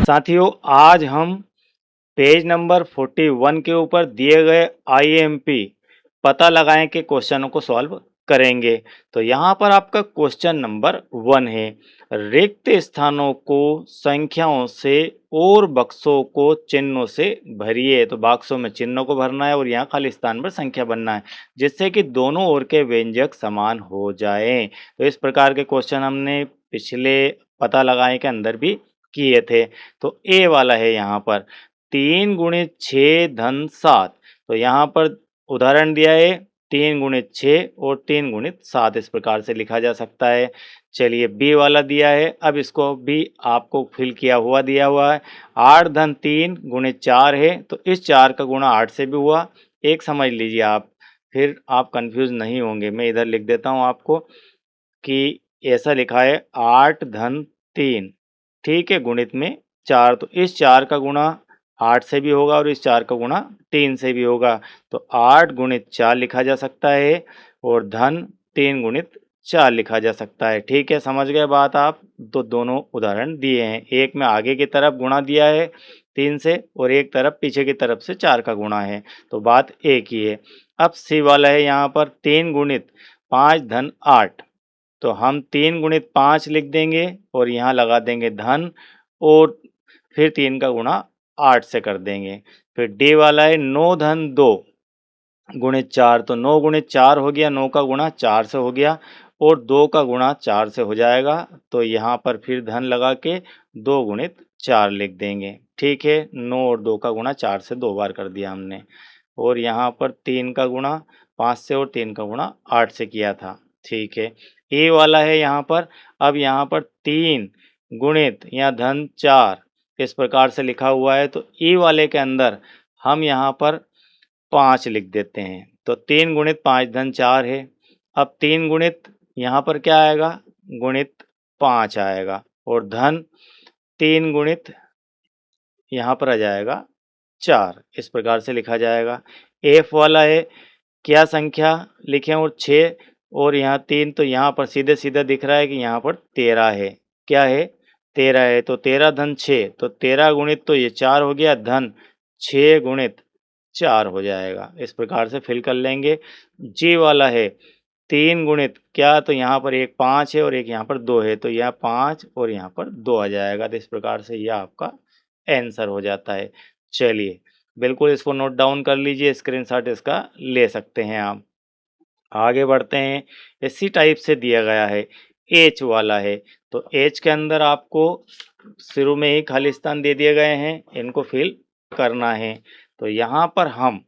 साथियों, आज हम पेज नंबर 41 के ऊपर दिए गए आईएमपी पता लगाएं के क्वेश्चनों को सॉल्व करेंगे। तो यहाँ पर आपका क्वेश्चन नंबर 1 है, रिक्त स्थानों को संख्याओं से और बक्सों को चिन्हों से भरिए। तो बक्सों में चिन्हों को भरना है और यहाँ खाली स्थान पर संख्या बनना है, जिससे कि दोनों ओर के व्यंजक समान हो जाएं। तो इस प्रकार के क्वेश्चन हमने पिछले पता लगाए के अंदर भी किए थे। तो ए वाला है यहाँ पर 3 गुणित 6 धन 7। तो यहाँ पर उदाहरण दिया है 3 गुणित 6 और 3 गुणित 7, इस प्रकार से लिखा जा सकता है। चलिए बी वाला दिया है, अब इसको भी आपको फिल किया हुआ दिया हुआ है। 8 धन 3 गुणित 4 है, तो इस 4 का गुणा 8 से भी हुआ। एक समझ लीजिए आप, फिर आप कंफ्यूज नहीं होंगे। मैं इधर लिख देता हूँ आपको कि ऐसा लिखा है 8 धन 3, ठीक है, गुणित में 4। तो इस 4 का गुणा 8 से भी होगा और इस 4 का गुणा 3 से भी होगा। तो 8 गुणित 4 लिखा जा सकता है और धन 3 गुणित 4 लिखा जा सकता है। ठीक है, समझ गए बात आप। तो दोनों उदाहरण दिए हैं, एक में आगे की तरफ गुणा दिया है 3 से और एक तरफ पीछे की तरफ से 4 का गुणा है। तो बात एक ही है। अब सी वाला है यहाँ पर 3 गुणित 5 धन 8। तो हम 3 गुणित 5 लिख देंगे और यहाँ लगा देंगे धन और फिर 3 का गुणा 8 से कर देंगे। फिर डी वाला है 9 धन 2 गुणित 4। तो 9 गुणित 4 हो गया, 9 का गुणा 4 से हो गया और 2 का गुणा 4 से हो जाएगा। तो यहाँ पर फिर धन लगा के 2 गुणित 4 लिख देंगे। ठीक है, 9 और 2 का गुणा 4 से 2 बार कर दिया हमने। और यहाँ पर 3 का गुणा 5 से और 3 का गुणा 8 से किया था। ठीक है, ए वाला है यहाँ पर, अब यहाँ पर 3 गुणित या धन 4 इस प्रकार से लिखा हुआ है। तो ई वाले के अंदर हम यहाँ पर 5 लिख देते हैं। तो 3 गुणित 5 धन 4 है। अब 3 गुणित यहाँ पर क्या आएगा, गुणित 5 आएगा और धन 3 गुणित यहाँ पर आ जाएगा 4, इस प्रकार से लिखा जाएगा। एफ वाला है, क्या संख्या लिखें और 6 और यहाँ 3, तो यहाँ पर सीधे सीधा दिख रहा है कि यहाँ पर 13 है। क्या है, 13 है। तो 13 धन 6, तो 13 गुणित तो ये 4 हो गया, धन 6 गुणित 4 हो जाएगा। इस प्रकार से फिल कर लेंगे। जी वाला है 3 गुणित क्या, तो यहाँ पर एक 5 है और एक यहाँ पर 2 है, तो यह 5 और यहाँ पर 2 आ जाएगा। तो इस प्रकार से यह आपका आंसर हो जाता है। चलिए बिल्कुल इसको नोट डाउन कर लीजिए, स्क्रीनशॉट इसका ले सकते हैं आप। आगे बढ़ते हैं, इसी टाइप से दिया गया है एच वाला है। तो एच के अंदर आपको शुरू में ही खाली स्थान दे दिए गए हैं, इनको फिल करना है। तो यहाँ पर हम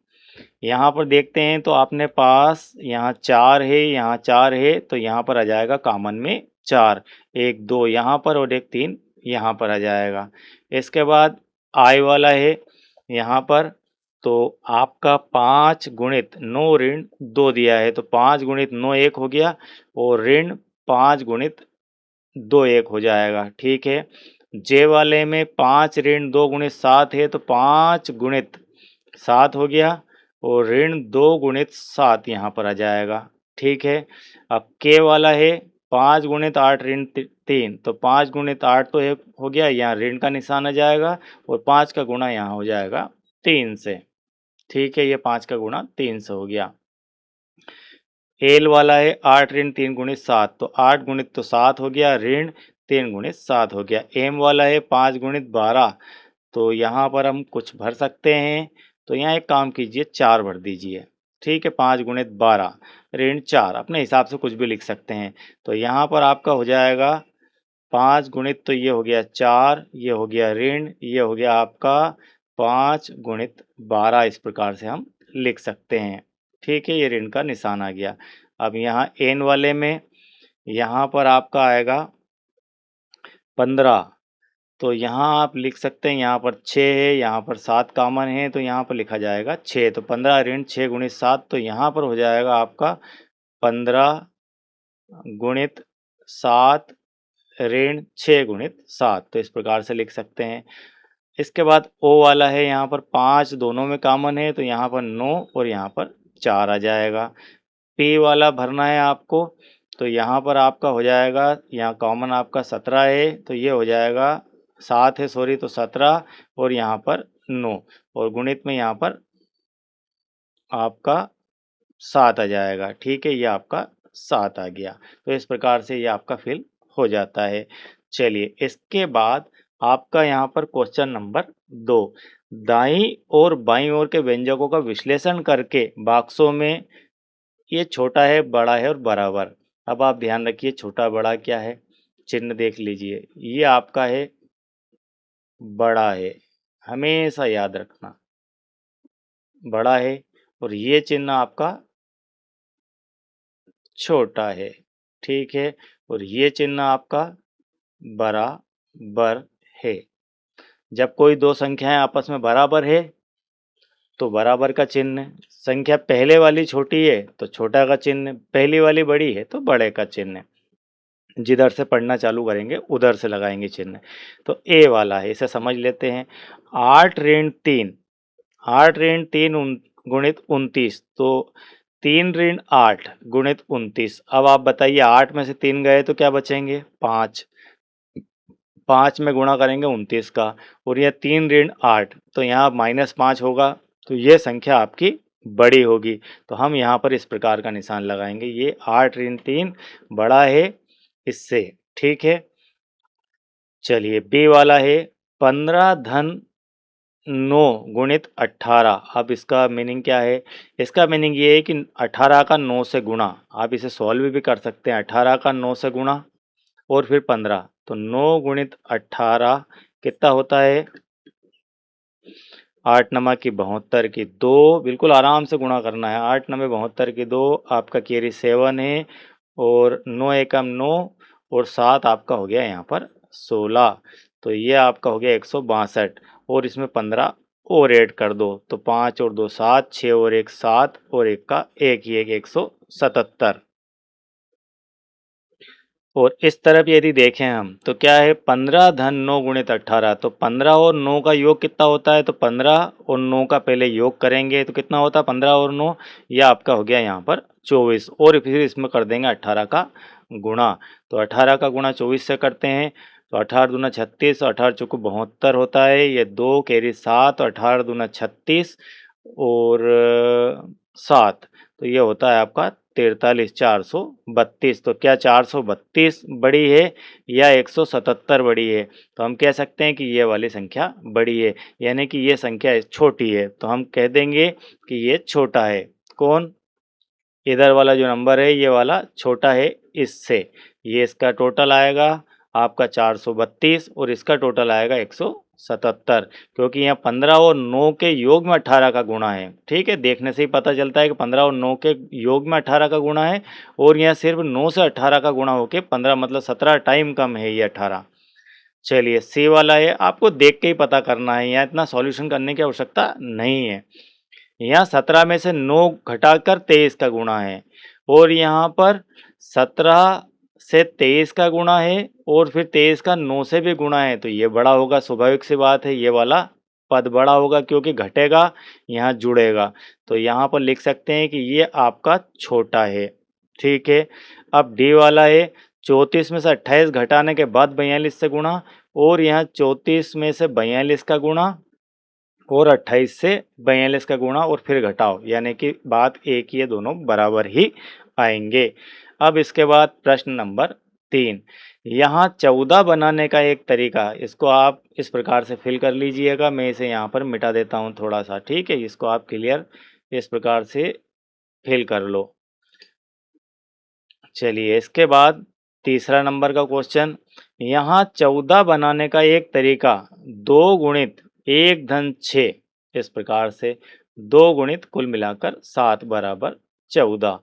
यहाँ पर देखते हैं तो आपने पास यहाँ 4 है, यहाँ 4 है, तो यहाँ पर आ जाएगा कॉमन में 4, एक 2 यहाँ पर और एक 3 यहाँ पर आ जाएगा। इसके बाद आई वाला है यहाँ पर, तो आपका 5 गुणित 9 ऋण 2 दिया है, तो 5 गुणित 9 1 हो गया और ऋण 5 गुणित 2 1 हो जाएगा। ठीक है, जे वाले में 5 ऋण 2 गुणित 7 है, तो 5 गुणित 7 हो गया और ऋण 2 गुणित 7 यहाँ पर आ जाएगा। ठीक है, अब के वाला है 5 गुणित 8 ऋण 3, तो 5 गुणित 8 तो एक हो गया, यहाँ ऋण का निशान आ जाएगा और 5 का गुणा यहाँ हो जाएगा 3 से। ठीक है, ये 5 का गुणा 3 से हो गया। एल वाला है 8 ऋण 3 गुणित 7, तो 8 गुणित तो 7 हो गया, ऋण 3 गुणित 7 हो गया। एम वाला है 5 गुणित 12, तो यहाँ पर हम कुछ भर सकते हैं। तो यहाँ एक काम कीजिए, 4 भर दीजिए। ठीक है, 5 गुणित 12 ऋण 4, अपने हिसाब से कुछ भी लिख सकते हैं। तो यहाँ पर आपका हो जाएगा 5 गुणित तो ये हो गया 4, ये हो गया ऋण, ये हो गया आपका 5 गुणित 12, इस प्रकार से हम लिख सकते हैं। ठीक है, ये ऋण का निशान आ गया। अब यहाँ एन वाले में यहाँ पर आपका आएगा 15, तो यहाँ आप लिख सकते हैं, यहाँ पर 6 है, यहाँ पर 7 कॉमन है, तो यहाँ पर लिखा जाएगा 6। तो 15 ऋण 6 गुणित 7, तो यहाँ पर हो जाएगा आपका 15 गुणित 7 ऋण 6 गुणित 7, तो इस प्रकार से लिख सकते हैं। इसके बाद ओ वाला है, यहाँ पर 5 दोनों में कॉमन है, तो यहाँ पर 9 और यहाँ पर 4 आ जाएगा। पी वाला भरना है आपको, तो यहाँ पर आपका हो जाएगा, यहाँ कॉमन आपका 17 है, तो ये हो जाएगा 7 है सॉरी, तो 17 और यहाँ पर 9 और गुणित में यहाँ पर आपका 7 आ जाएगा। ठीक है, ये आपका 7 आ गया। तो इस प्रकार से ये आपका फिल हो जाता है। चलिए, इसके बाद आपका यहाँ पर क्वेश्चन नंबर 2, दाईं और बाईं ओर के व्यंजकों का विश्लेषण करके बॉक्सों में ये छोटा है, बड़ा है और बराबर। अब आप ध्यान रखिए छोटा बड़ा क्या है, चिन्ह देख लीजिए। ये आपका है बड़ा है, हमेशा याद रखना बड़ा है, और ये चिन्ह आपका छोटा है। ठीक है, और ये चिन्ह आपका बराबर है। जब कोई दो संख्याएं आपस में बराबर है तो बराबर का चिन्ह, संख्या पहले वाली छोटी है तो छोटा का चिन्ह, पहली वाली बड़ी है तो बड़े का चिन्ह। जिधर से पढ़ना चालू करेंगे उधर से लगाएंगे चिन्ह। तो ए वाला है, इसे समझ लेते हैं। 8 ऋण 3, 8 ऋण 3 गुणित 29, तो 3 ऋण 8 गुणित 29। अब आप बताइए 8 में से 3 गए तो क्या बचेंगे, 5। 5 में गुणा करेंगे 29 का, और यह 3 ऋण 8, तो यहाँ -5 होगा, तो ये संख्या आपकी बड़ी होगी। तो हम यहाँ पर इस प्रकार का निशान लगाएंगे, ये 8 ऋण 3 बड़ा है इससे। ठीक है, चलिए बी वाला है 15 धन 9 गुणित 18। अब इसका मीनिंग क्या है, इसका मीनिंग ये है कि 18 का 9 से गुणा। आप इसे सॉल्व भी कर सकते हैं, 18 का 9 से गुणा और फिर 15, तो 9 गुणित 18 कितना होता है, 8 नमा की 72 की 2, बिल्कुल आराम से गुणा करना है। 8 नमे 72 की 2, आपका कैरी 7 है, और 9 एकम 9 और 7 आपका हो गया यहाँ पर 16, तो ये आपका हो गया 162, और इसमें 15 और ऐड कर दो, तो 5 और 2 7, 6 और 1 7, और 1 का 1 ही 177। और इस तरफ यदि देखें हम तो क्या है, 15 धन 9 गुणित 18, तो 15 और 9 का योग कितना होता है, तो 15 और 9 का पहले योग करेंगे तो कितना होता है 15 और 9, यह आपका हो गया यहाँ पर 24, और फिर इसमें कर देंगे 18 का गुणा। तो 18 का गुणा 24 से करते हैं, तो 18 दूना 36, 18 चौको 72 होता है, ये 2 कैरी 7, 18 दूना 36 और 7, तो ये होता है आपका 43 432। तो क्या 432 बड़ी है या 177 बड़ी है, तो हम कह सकते हैं कि ये वाली संख्या बड़ी है, यानी कि ये संख्या छोटी है, तो हम कह देंगे कि ये छोटा है। कौन, इधर वाला जो नंबर है ये वाला छोटा है इससे। ये इसका टोटल आएगा आपका 432 और इसका टोटल आएगा 177, क्योंकि यहाँ 15 और 9 के योग में 18 का गुणा है। ठीक है, देखने से ही पता चलता है कि 15 और 9 के योग में 18 का गुणा है, और यहाँ सिर्फ 9 से 18 का गुणा होके 15 मतलब 17 टाइम कम है ये 18। चलिए सी वाला है, आपको देख के ही पता करना है, यहाँ इतना सॉल्यूशन करने की आवश्यकता नहीं है। यहाँ 17 में से 9 घटाकर 23 का गुणा है, और यहाँ पर 17 से 23 का गुणा है, और फिर 23 का 9 से भी गुणा है, तो ये बड़ा होगा, स्वाभाविक सी बात है, ये वाला पद बड़ा होगा क्योंकि घटेगा यहाँ जुड़ेगा। तो यहाँ पर लिख सकते हैं कि ये आपका छोटा है। ठीक है, अब डी वाला है 34 में से 28 घटाने के बाद 42 से गुणा, और यहाँ 34 में से 42 का गुणा और 28 से 42 का गुणा और फिर घटाओ, यानी कि बात एक ही है, दोनों बराबर ही आएंगे। अब इसके बाद प्रश्न नंबर 3, यहाँ 14 बनाने का एक तरीका, इसको आप इस प्रकार से फिल कर लीजिएगा। मैं इसे यहाँ पर मिटा देता हूँ थोड़ा सा। ठीक है, इसको आप क्लियर इस प्रकार से फिल कर लो। चलिए इसके बाद तीसरा नंबर का क्वेश्चन, यहाँ 14 बनाने का एक तरीका, 2 गुणित 1 धन 6, इस प्रकार से 2 गुणित कुल मिलाकर 7 बराबर 14।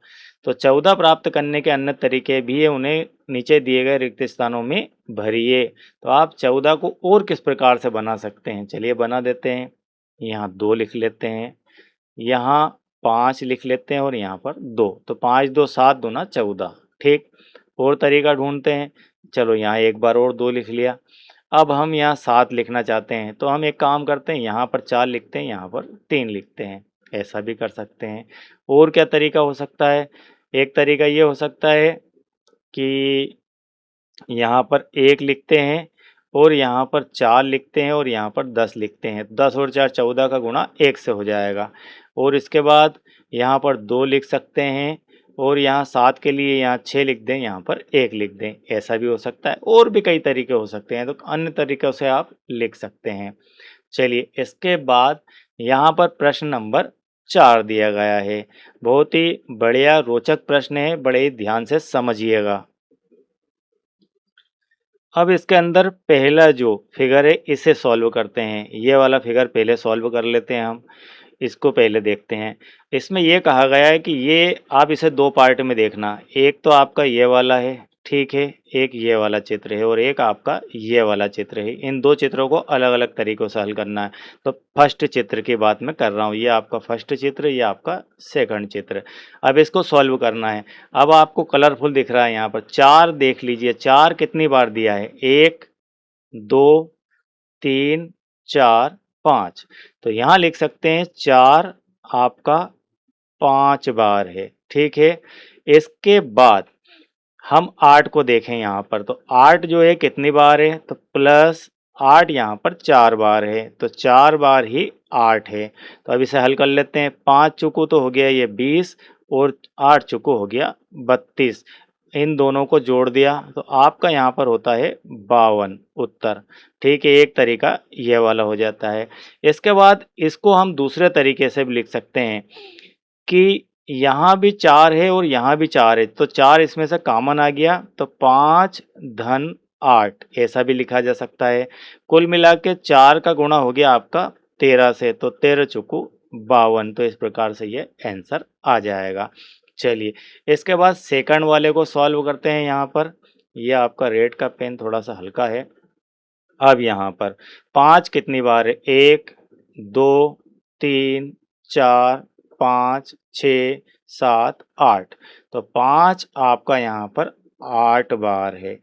तो 14 प्राप्त करने के अन्य तरीके भी है, उन्हें नीचे दिए गए रिक्त स्थानों में भरिए। तो आप 14 को और किस प्रकार से बना सकते हैं, चलिए बना देते हैं। यहाँ 2 लिख लेते हैं, यहाँ 5 लिख लेते हैं, और यहाँ पर 2, तो 5 2 7 दूना 14। ठीक, और तरीका ढूंढते हैं। चलो यहाँ एक बार और 2 लिख लिया। अब हम यहाँ 7 लिखना चाहते हैं, तो हम एक काम करते हैं, यहाँ पर 4 लिखते हैं, यहाँ पर 3 लिखते हैं, ऐसा भी कर सकते हैं। और क्या तरीका हो सकता है, एक तरीका ये हो सकता है कि यहाँ पर 1 लिखते हैं और यहाँ पर 4 लिखते हैं और यहाँ पर 10 लिखते हैं। 10 और 4 14 का गुणा 1 से हो जाएगा। और इसके बाद यहाँ पर 2 लिख सकते हैं और यहाँ 7 के लिए यहाँ 6 लिख दें, यहाँ पर 1 लिख दें, ऐसा भी हो सकता है। और भी कई तरीके हो सकते हैं, तो अन्य तरीक़ों से आप लिख सकते हैं। चलिए, इसके बाद यहाँ पर प्रश्न नंबर 4 दिया गया है। बहुत ही बढ़िया रोचक प्रश्न है, बड़े ही ध्यान से समझिएगा। अब इसके अंदर पहला जो फिगर है इसे सॉल्व करते हैं। ये वाला फिगर पहले सॉल्व कर लेते हैं हम। इसको पहले देखते हैं। इसमें ये कहा गया है कि ये आप इसे 2 पार्ट में देखना। एक तो आपका ये वाला है, ठीक है, एक ये वाला चित्र है और एक आपका ये वाला चित्र है। इन 2 चित्रों को अलग-अलग तरीकों से हल करना है। तो फर्स्ट चित्र की बात मैं कर रहा हूँ। ये आपका फर्स्ट चित्र, ये आपका सेकंड चित्र। अब इसको सॉल्व करना है। अब आपको कलरफुल दिख रहा है यहाँ पर 4 देख लीजिए। 4 कितनी बार दिया है? 1, 2, 3, 4, 5। तो यहाँ लिख सकते हैं 4 आपका 5 बार है, ठीक है। इसके बाद हम 8 को देखें यहाँ पर, तो 8 जो है कितनी बार है? तो प्लस 8 यहाँ पर 4 बार है, तो 4 बार ही 8 है। तो अब इसे हल कर लेते हैं। 5 चुकू तो हो गया ये 20 और 8 चुकू हो गया 32। इन दोनों को जोड़ दिया तो आपका यहाँ पर होता है 52 उत्तर, ठीक है। एक तरीका ये वाला हो जाता है। इसके बाद इसको हम दूसरे तरीके से भी लिख सकते हैं कि यहाँ भी 4 है और यहाँ भी 4 है, तो 4 इसमें से कॉमन आ गया, तो 5 धन 8 ऐसा भी लिखा जा सकता है। कुल मिला के 4 का गुणा हो गया आपका 13 से, तो 13 चुकू 52। तो इस प्रकार से ये आंसर आ जाएगा। चलिए, इसके बाद सेकंड वाले को सॉल्व करते हैं। यहाँ पर ये आपका रेड का पेन थोड़ा सा हल्का है। अब यहाँ पर 5 कितनी बार है? 1, 2, 3, 4, 5, 6, 7, 8। तो 5 आपका यहाँ पर 8 बार है,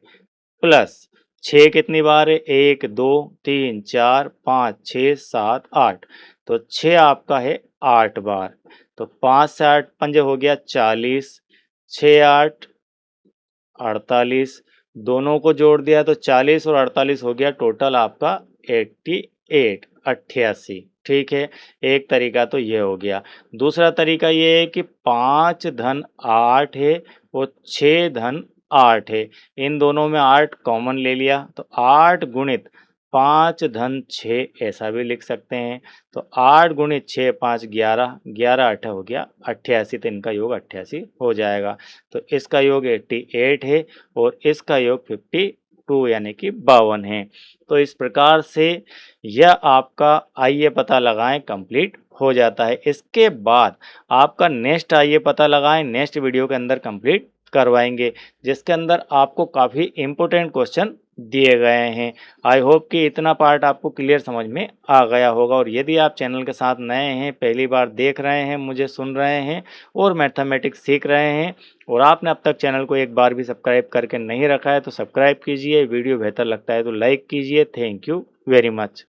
प्लस 6 कितनी बार है? 1, 2, 3, 4, 5, 6, 7, 8। तो 6 आपका है 8 बार। तो 5 से 8 पंजे हो गया 40, 6 8 48, दोनों को जोड़ दिया तो 40 और 48 हो गया टोटल आपका 88, 88, ठीक है। एक तरीका तो ये हो गया। दूसरा तरीका ये है कि 5 धन 8 है और 6 धन 8 है। इन दोनों में 8 कॉमन ले लिया, तो 8 गुणित 5 धन 6 ऐसा भी लिख सकते हैं। तो 8 गुणित 6 5 11, 11 8 हो गया 88, तो इनका योग 88 हो जाएगा। तो इसका योग 88 है और इसका योग 52 यानी कि 52 है। तो इस प्रकार से यह आपका आइए पता लगाएं कंप्लीट हो जाता है। इसके बाद आपका नेक्स्ट आइए पता लगाएं नेक्स्ट वीडियो के अंदर कंप्लीट करवाएंगे, जिसके अंदर आपको काफ़ी इम्पोर्टेंट क्वेश्चन दिए गए हैं। आई होप कि इतना पार्ट आपको क्लियर समझ में आ गया होगा। और यदि आप चैनल के साथ नए हैं, पहली बार देख रहे हैं, मुझे सुन रहे हैं और मैथमेटिक्स सीख रहे हैं और आपने अब तक चैनल को एक बार भी सब्सक्राइब करके नहीं रखा है तो सब्सक्राइब कीजिए। वीडियो बेहतर लगता है तो लाइक कीजिए। Thank you very much.